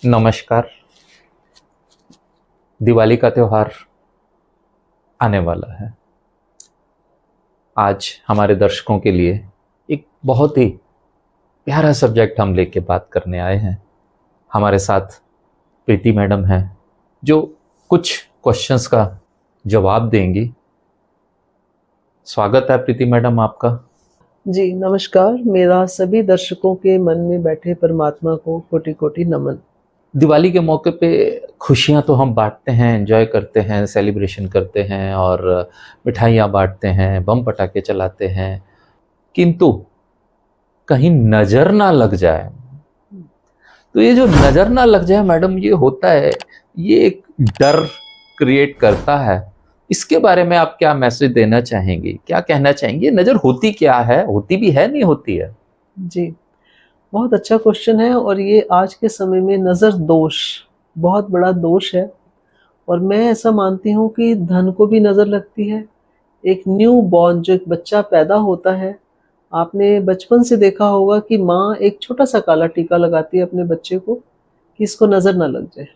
नमस्कार। दिवाली का त्यौहार आने वाला है। आज हमारे दर्शकों के लिए एक बहुत ही प्यारा सब्जेक्ट हम लेके बात करने आए हैं। हमारे साथ प्रीति मैडम हैं जो कुछ क्वेश्चंस का जवाब देंगी। स्वागत है प्रीति मैडम आपका। जी नमस्कार। मेरा सभी दर्शकों के मन में बैठे परमात्मा को कोटि कोटि नमन। दिवाली के मौके पे खुशियां तो हम बांटते हैं, एंजॉय करते हैं, सेलिब्रेशन करते हैं और मिठाइयाँ बांटते हैं, बम पटाखे चलाते हैं, किंतु कहीं नज़र ना लग जाए। तो ये जो नज़र ना लग जाए मैडम, ये होता है, ये एक डर क्रिएट करता है। इसके बारे में आप क्या मैसेज देना चाहेंगी, क्या कहना चाहेंगी? नज़र होती क्या है, होती भी है, नहीं होती है? जी, बहुत अच्छा क्वेश्चन है। और ये आज के समय में नज़र दोष बहुत बड़ा दोष है। और मैं ऐसा मानती हूँ कि धन को भी नज़र लगती है। एक न्यू बॉर्न जो एक बच्चा पैदा होता है, आपने बचपन से देखा होगा कि माँ एक छोटा सा काला टीका लगाती है अपने बच्चे को कि इसको नज़र ना लग जाए।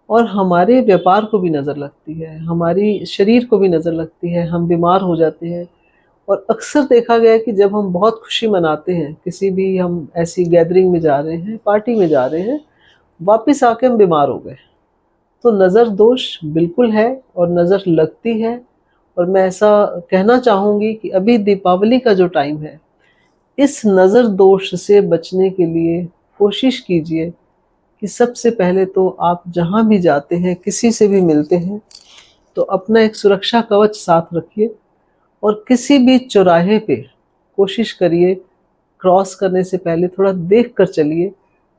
और हमारे व्यापार को भी नज़र लगती है, हमारी शरीर को भी नज़र लगती है, हम बीमार हो जाते हैं। और अक्सर देखा गया है कि जब हम बहुत खुशी मनाते हैं, किसी भी हम ऐसी गैदरिंग में जा रहे हैं, पार्टी में जा रहे हैं, वापस आके हम बीमार हो गए। तो नज़र दोष बिल्कुल है और नज़र लगती है। और मैं ऐसा कहना चाहूँगी कि अभी दीपावली का जो टाइम है, इस नज़र दोष से बचने के लिए कोशिश कीजिए कि सबसे पहले तो आप जहाँ भी जाते हैं, किसी से भी मिलते हैं, तो अपना एक सुरक्षा कवच साथ रखिए। और किसी भी चौराहे पे कोशिश करिए क्रॉस करने से पहले थोड़ा देख कर चलिए।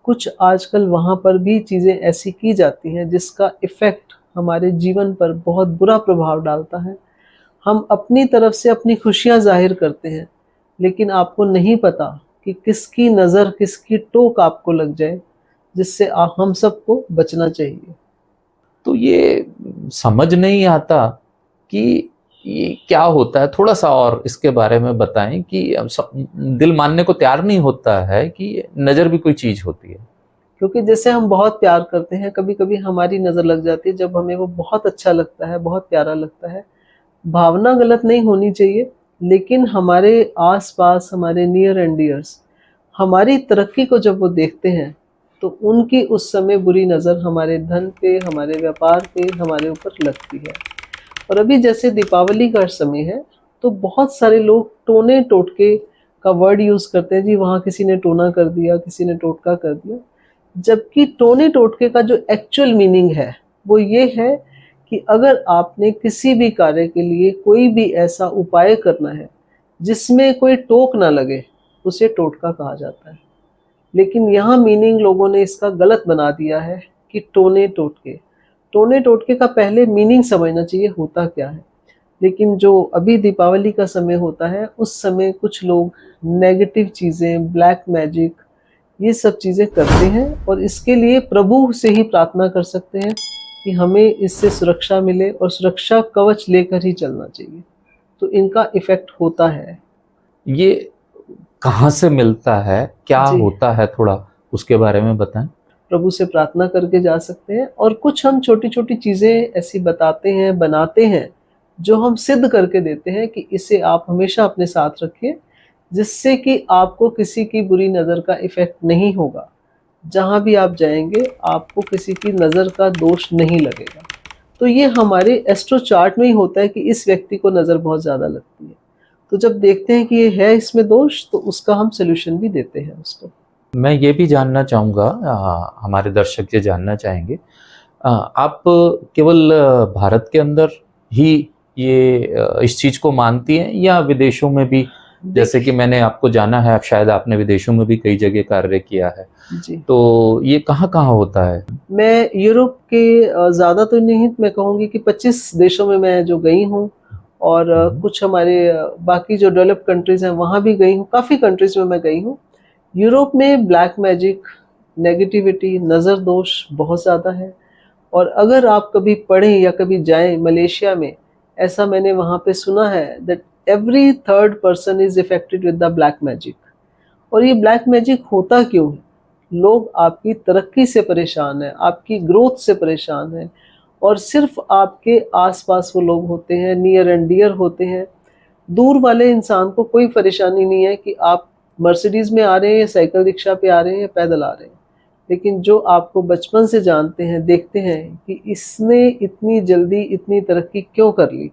कुछ आजकल वहाँ पर भी चीज़ें ऐसी की जाती हैं जिसका इफ़ेक्ट हमारे जीवन पर बहुत बुरा प्रभाव डालता है। हम अपनी तरफ से अपनी खुशियाँ ज़ाहिर करते हैं, लेकिन आपको नहीं पता कि किसकी नज़र, किसकी टोक आपको लग जाए, जिससे हम सबको बचना चाहिए। तो ये समझ नहीं आता कि ये क्या होता है, थोड़ा सा और इसके बारे में बताएं कि दिल मानने को तैयार नहीं होता है कि नज़र भी कोई चीज़ होती है। क्योंकि जैसे हम बहुत प्यार करते हैं, कभी-कभी हमारी नज़र लग जाती है जब हमें वो बहुत अच्छा लगता है, बहुत प्यारा लगता है। भावना गलत नहीं होनी चाहिए, लेकिन हमारे आस-पास, हमारे नियर एंड डियर्स, हमारी तरक्की को जब वो देखते हैं, तो उनकी उस समय बुरी नज़र हमारे धन पे, हमारे व्यापार पे, हमारे ऊपर लगती है। और अभी जैसे दीपावली का समय है, तो बहुत सारे लोग टोने-टोटके का वर्ड यूज़ करते हैं। जी, वहाँ किसी ने टोना कर दिया, किसी ने टोटका कर दिया। जबकि टोने-टोटके का जो एक्चुअल मीनिंग है, वो ये है कि अगर आपने किसी भी कार्य के लिए कोई भी ऐसा उपाय करना है, जिसमें कोई टोक ना लगे, उसे टोटका कहा जाता है। लेकिन यहाँ मीनिंग लोगों ने इसका गलत बना दिया है कि टोने-टोटके। टोने-टोटके का पहले मीनिंग समझना चाहिए होता क्या है। लेकिन जो अभी दीपावली का समय होता है, उस समय कुछ लोग नेगेटिव चीज़ें, ब्लैक मैजिक, ये सब चीज़ें करते हैं। और इसके लिए प्रभु से ही प्रार्थना कर सकते हैं कि हमें इससे सुरक्षा मिले, और सुरक्षा कवच लेकर ही चलना चाहिए। तो इनका इफ़ेक्ट होता है। ये कहाँ से मिलता है, क्या जी, होता है, थोड़ा उसके बारे में बताएं। प्रभु से प्रार्थना करके जा सकते हैं। और कुछ हम छोटी-छोटी चीज़ें ऐसी बताते हैं, बनाते हैं, जो हम सिद्ध करके देते हैं कि इसे आप हमेशा अपने साथ रखिए, जिससे कि आपको किसी की बुरी नज़र का इफ़ेक्ट नहीं होगा। जहाँ भी आप जाएँगे, आपको किसी की नज़र का दोष नहीं लगेगा। तो ये हमारे एस्ट्रो चार्ट में ही होता है कि इस व्यक्ति को नज़र बहुत ज़्यादा लगती है। तो जब देखते हैं कि ये है इसमें दोष, तो उसका हम सॉल्यूशन भी देते हैं उसको। मैं ये भी जानना चाहूँगा, हमारे दर्शक ये जानना चाहेंगे, आप केवल भारत के अंदर ही ये इस चीज़ को मानती हैं या विदेशों में भी? जैसे कि देखिए, मैंने आपको जाना है, शायद आपने विदेशों में भी कई जगह कार्य किया है, जी। तो ये कहाँ-कहाँ होता है? मैं यूरोप के ज़्यादा तो नहीं, मैं कहूँगी कि 25 देशों में मैं जो गई हूँ। और हुँ, कुछ हमारे बाकी जो डेवलप्ड कंट्रीज़ हैं, वहाँ भी गई हूँ, काफ़ी कंट्रीज़ में मैं गई हूँ। यूरोप में ब्लैक मैजिक, नेगेटिविटी, नज़र दोष बहुत ज़्यादा है। और अगर आप कभी पढ़ें या कभी जाएँ मलेशिया में, ऐसा मैंने वहाँ पे सुना है that every third person is affected with the black magic. और ये ब्लैक मैजिक होता क्यों है? लोग आपकी तरक्की से परेशान हैं, आपकी ग्रोथ से परेशान हैं, और सिर्फ आपके आसपास वो लोग होते हैं, नियर एंड डियर होते हैं। दूर वाले इंसान को कोई परेशानी नहीं है कि आप मर्सिडीज में आ रहे हैं या साइकिल रिक्शा पे आ रहे हैं या पैदल आ रहे हैं, लेकिन जो आपको बचपन से जानते हैं, देखते हैं कि इसने इतनी जल्दी इतनी तरक्की क्यों कर ली,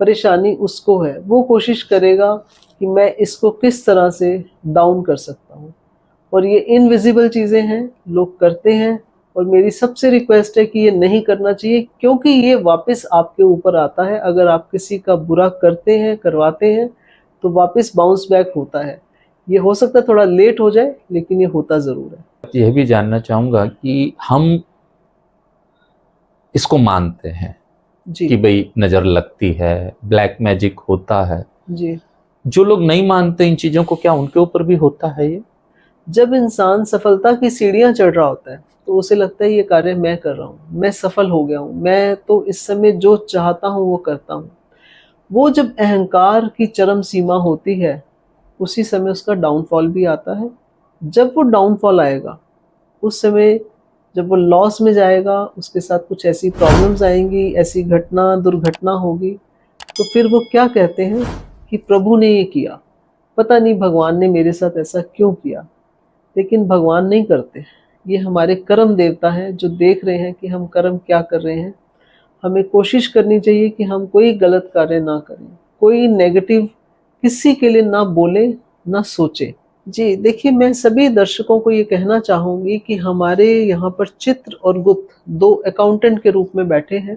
परेशानी उसको है। वो कोशिश करेगा कि मैं इसको किस तरह से डाउन कर सकता हूँ। और ये इनविजिबल चीज़ें हैं, लोग करते हैं, और मेरी सबसे रिक्वेस्ट है कि ये नहीं करना चाहिए, क्योंकि ये वापस आपके ऊपर आता है। अगर आप किसी का बुरा करते हैं, करवाते हैं, तो वापस बाउंस बैक होता है। ये हो सकता है थोड़ा लेट हो जाए, लेकिन ये होता ज़रूर है। यह भी जानना चाहूँगा कि हम इसको मानते हैं जी कि भाई नज़र लगती है, ब्लैक मैजिक होता है। जी। जो लोग नहीं मानते इन चीज़ों को, क्या उनके ऊपर भी होता है ये? जब इंसान सफलता की सीढ़ियां चढ़ रहा होता है, तो उसे लगता है ये कार्य मैं कर रहा हूँ, मैं सफल हो गया हूँ, मैं तो इस समय जो चाहता हूँ वो करता हूँ। वो जब अहंकार की चरम सीमा होती है, उसी समय उसका डाउनफॉल भी आता है। जब वो डाउनफॉल आएगा, उस समय जब वो लॉस में जाएगा, उसके साथ कुछ ऐसी प्रॉब्लम्स आएंगी, ऐसी घटना दुर्घटना होगी, तो फिर वो क्या कहते हैं कि प्रभु ने ये किया, पता नहीं भगवान ने मेरे साथ ऐसा क्यों किया। लेकिन भगवान नहीं करते, ये हमारे कर्म देवता हैं जो देख रहे हैं कि हम कर्म क्या कर रहे हैं। हमें कोशिश करनी चाहिए कि हम कोई गलत कार्य ना करें, कोई नेगेटिव किसी के लिए ना बोले, ना सोचे। जी देखिए, मैं सभी दर्शकों को ये कहना चाहूँगी कि हमारे यहाँ पर चित्र और गुप्त दो अकाउंटेंट के रूप में बैठे हैं।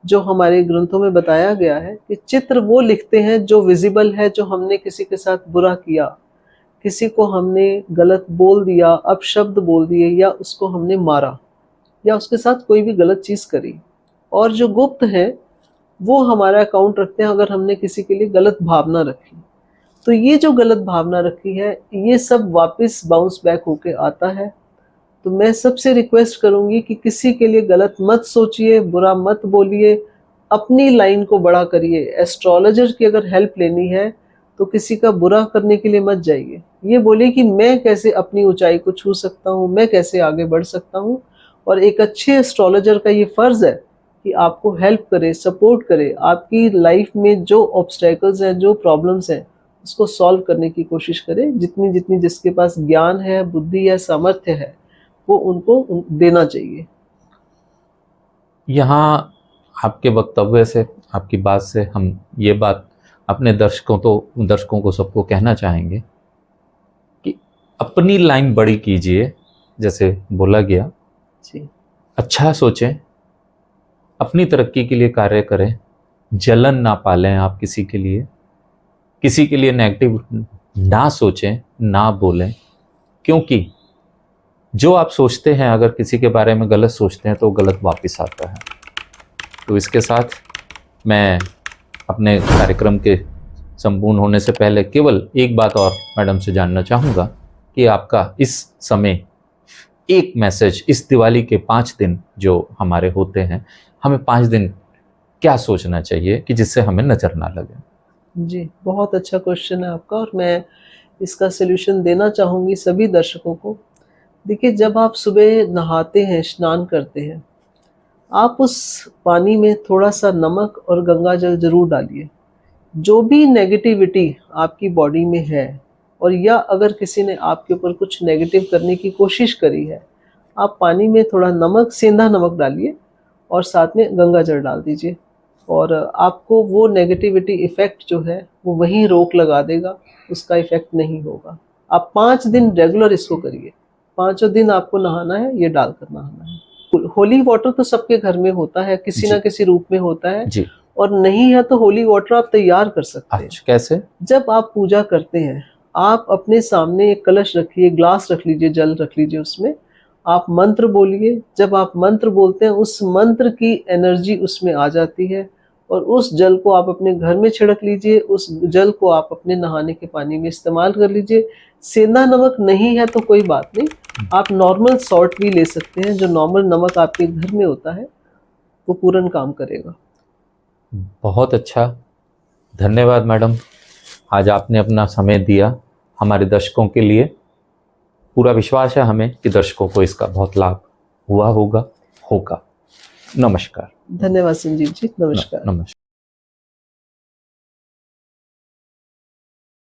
जो हमारे ग्रंथों में बताया गया है कि चित्र वो लिखते हैं जो विजिबल है, जो हमने किसी के साथ बुरा किया, किसी को हमने गलत बोल दिया, अपशब्द बोल दिए, या उसको हमने मारा, या उसके साथ कोई भी गलत चीज़ करी। और जो गुप्त है, वो हमारा अकाउंट रखते हैं अगर हमने किसी के लिए गलत भावना रखी। तो ये जो गलत भावना रखी है, ये सब वापस बाउंस बैक होके आता है। तो मैं सबसे रिक्वेस्ट करूंगी कि किसी के लिए गलत मत सोचिए, बुरा मत बोलिए, अपनी लाइन को बड़ा करिए। एस्ट्रोलॉजर की अगर हेल्प लेनी है, तो किसी का बुरा करने के लिए मत जाइए। ये बोलिए कि मैं कैसे अपनी ऊंचाई को छू सकता हूँ, मैं कैसे आगे बढ़ सकता हूँ। और एक अच्छे एस्ट्रोलॉजर का ये फ़र्ज़ है कि आपको हेल्प करे, सपोर्ट करे, आपकी लाइफ में जो ऑब्स्टेकल्स हैं, जो प्रॉब्लम्स हैं, उसको सॉल्व करने की कोशिश करे। जितनी जितनी जिसके पास ज्ञान है, बुद्धि है, सामर्थ्य है, वो उनको देना चाहिए। यहाँ आपके वक्तव्य से, आपकी बात से हम ये बात अपने दर्शकों को सबको कहना चाहेंगे कि अपनी लाइन बड़ी कीजिए, जैसे बोला गया। जी अच्छा सोचें, अपनी तरक्की के लिए कार्य करें, जलन ना पालें आप किसी के लिए नेगेटिव ना सोचें, ना बोलें, क्योंकि जो आप सोचते हैं, अगर किसी के बारे में गलत सोचते हैं तो गलत वापस आता है। तो इसके साथ मैं अपने कार्यक्रम के संपूर्ण होने से पहले केवल एक बात और मैडम से जानना चाहूँगा कि आपका इस समय एक मैसेज, इस दिवाली के 5 दिन जो हमारे होते हैं, हमें 5 दिन क्या सोचना चाहिए कि जिससे हमें नज़र ना लगे? जी, बहुत अच्छा क्वेश्चन है आपका, और मैं इसका सलूशन देना चाहूँगी सभी दर्शकों को। देखिए, जब आप सुबह नहाते हैं, स्नान करते हैं, आप उस पानी में थोड़ा-सा नमक और गंगा जल ज़रूर डालिए। जो भी नेगेटिविटी आपकी बॉडी में है, और या अगर किसी ने आपके ऊपर कुछ नेगेटिव करने की कोशिश करी है, आप पानी में थोड़ा नमक, सेंधा नमक डालिए और साथ में गंगा जल डाल दीजिए, और आपको वो नेगेटिविटी इफ़ेक्ट जो है, वो वहीं रोक लगा देगा, उसका इफ़ेक्ट नहीं होगा। आप 5 दिन रेगुलर इसको करिए। पाँचों दिन आपको नहाना है, ये डालकर नहाना है। होली वाटर तो सबके घर में होता है, किसी जी। न किसी रूप में होता है। जी। और नहीं है तो होली वाटर आप तैयार कर सकते हैं। अच्छा, कैसे? जब आप पूजा करते हैं, आप अपने सामने एक कलश रखिए, ग्लास रख लीजिए, जल रख लीजिए, उसमें आप मंत्र बोलिए। जब आप मंत्र बोलते हैं, उस मंत्र की एनर्जी उसमें आ जाती है, और उस जल को आप अपने घर में छिड़क लीजिए। उस जल को आप अपने नहाने के पानी में इस्तेमाल कर लीजिए। सेंधा नमक नहीं है तो कोई बात नहीं, आप नॉर्मल सॉल्ट भी ले सकते हैं। जो नॉर्मल नमक आपके घर में होता है, वो पूर्ण काम करेगा। बहुत अच्छा, धन्यवाद मैडम। आज आपने अपना समय दिया हमारे दर्शकों के लिए। पूरा विश्वास है हमें कि दर्शकों को इसका बहुत लाभ हुआ होगा। नमस्कार। धन्यवाद संजीव जी, नमस्कार। नमस्कार।